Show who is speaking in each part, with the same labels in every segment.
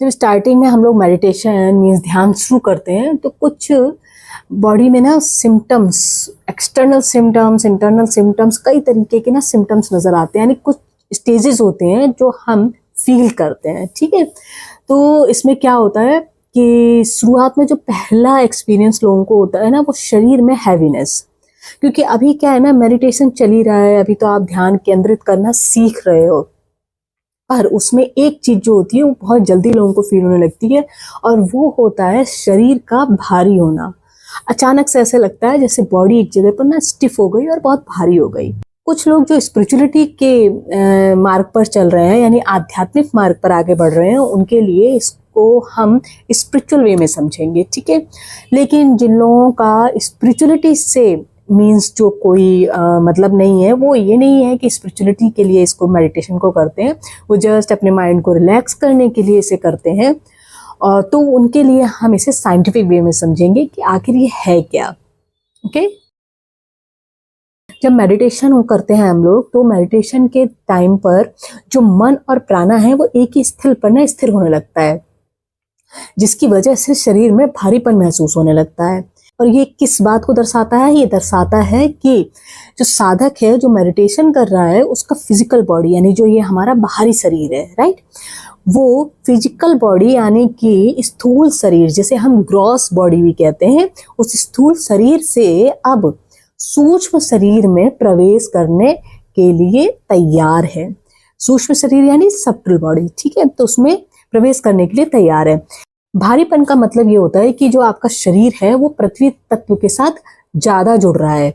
Speaker 1: जब स्टार्टिंग में हम लोग मेडिटेशन मीन्स ध्यान शुरू करते हैं तो कुछ बॉडी में ना symptoms, external symptoms, internal symptoms, कई तरीके के ना सिम्टम्स नज़र आते हैं, यानी कुछ स्टेजेस होते हैं जो हम फील करते हैं। ठीक है, तो इसमें क्या होता है कि शुरुआत में जो पहला एक्सपीरियंस लोगों को होता है ना, वो शरीर में हैवीनेस, क्योंकि अभी क्या है ना, मेडिटेशन चल ही रहा है, अभी तो आप ध्यान केंद्रित करना सीख रहे हो, पर उसमें एक चीज जो होती है वो बहुत जल्दी लोगों को फील होने लगती है, और वो होता है शरीर का भारी होना। अचानक से ऐसे लगता है जैसे बॉडी एक जगह पर ना स्टिफ हो गई और बहुत भारी हो गई। कुछ लोग जो स्पिरिचुअलिटी के मार्ग पर चल रहे हैं, यानी आध्यात्मिक मार्ग पर आगे बढ़ रहे हैं, उनके लिए इसको हम स्पिरिचुअल वे में समझेंगे। ठीक है, लेकिन जिन लोगों का स्पिरिचुअलिटी से मीन्स जो कोई मतलब नहीं है, वो ये नहीं है कि स्पिरिचुअलिटी के लिए इसको मेडिटेशन को करते हैं, वो जस्ट अपने माइंड को रिलैक्स करने के लिए इसे करते हैं, तो उनके लिए हम इसे साइंटिफिक वे में समझेंगे कि आखिर ये है क्या। ओके, जब मेडिटेशन करते हैं हम लोग, तो मेडिटेशन के टाइम पर जो मन और प्राणा है वो एक ही स्थल पर ना स्थिर होने लगता है, जिसकी वजह से शरीर में भारीपन महसूस होने लगता है। और ये किस बात को दर्शाता है? ये दर्शाता है कि जो साधक है, जो मेडिटेशन कर रहा है, उसका फिजिकल बॉडी, यानी जो ये हमारा बाहरी शरीर है, राइट, वो फिजिकल बॉडी यानी कि स्थूल शरीर, जिसे हम ग्रॉस बॉडी भी कहते हैं, उस स्थूल शरीर से अब सूक्ष्म शरीर में प्रवेश करने के लिए तैयार है। सूक्ष्म शरीर यानी सब्टल बॉडी, ठीक है, तो उसमें प्रवेश करने के लिए तैयार है। भारीपन का मतलब ये होता है कि जो आपका शरीर है वो पृथ्वी तत्व के साथ ज्यादा जुड़ रहा है,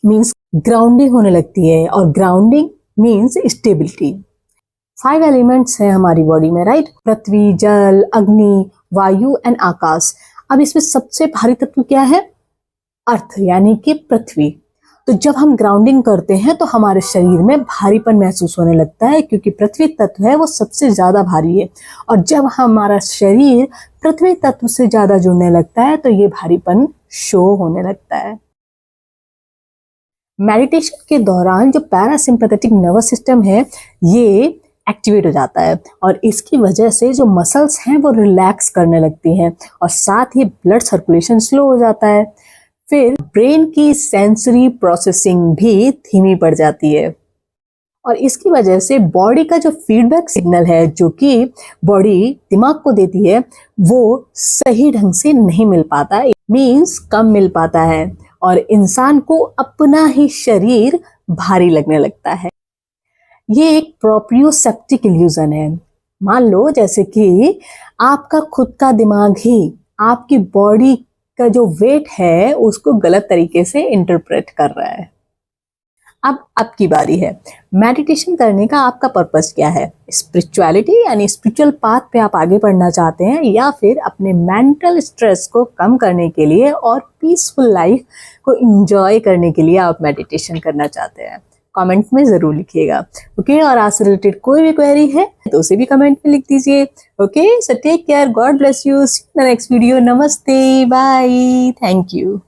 Speaker 1: मीन्स ग्राउंडिंग होने लगती है, और ग्राउंडिंग मीन्स स्टेबिलिटी। 5 एलिमेंट्स हैं हमारी बॉडी में, राइट, पृथ्वी, जल, अग्नि, वायु एंड आकाश। अब इसमें सबसे भारी तत्व क्या है? अर्थ, यानी कि पृथ्वी। तो जब हम ग्राउंडिंग करते हैं तो हमारे शरीर में भारीपन महसूस होने लगता है, क्योंकि पृथ्वी तत्व है वो सबसे ज्यादा भारी है, और जब हमारा शरीर पृथ्वी तत्व से ज्यादा जुड़ने लगता है तो ये भारीपन शो होने लगता है। मेडिटेशन के दौरान जो पैरासिम्पैथेटिक नर्वस सिस्टम है ये एक्टिवेट हो जाता है, और इसकी वजह से जो मसल्स हैं वो रिलैक्स करने लगती हैं, और साथ ही ब्लड सर्कुलेशन स्लो हो जाता है। फिर ब्रेन की सेंसरी प्रोसेसिंग भी धीमी पड़ जाती है, और इसकी वजह से बॉडी का जो फीडबैक सिग्नल है जो कि बॉडी दिमाग को देती है, वो सही ढंग से नहीं मिल पाता, मीन्स कम मिल पाता है, और इंसान को अपना ही शरीर भारी लगने लगता है। ये एक प्रोप्रियोसेप्टिक इल्यूजन है। मान लो जैसे कि आपका खुद का दिमाग ही आपकी बॉडी का जो वेट है उसको गलत तरीके से इंटरप्रेट कर रहा है। अब आपकी बारी है। मेडिटेशन करने का आपका पर्पस क्या है? स्पिरिचुअलिटी यानी स्पिरिचुअल पाथ पे आप आगे बढ़ना चाहते हैं, या फिर अपने मेंटल स्ट्रेस को कम करने के लिए और पीसफुल लाइफ को एंजॉय करने के लिए आप मेडिटेशन करना चाहते हैं? कमेंट में जरूर लिखिएगा। ओके, और आज से रिलेटेड कोई भी क्वेरी है तो उसे भी कमेंट में लिख दीजिए। Okay, so take care, God bless you, see you in the next video. नमस्ते, बाय, थैंक यू।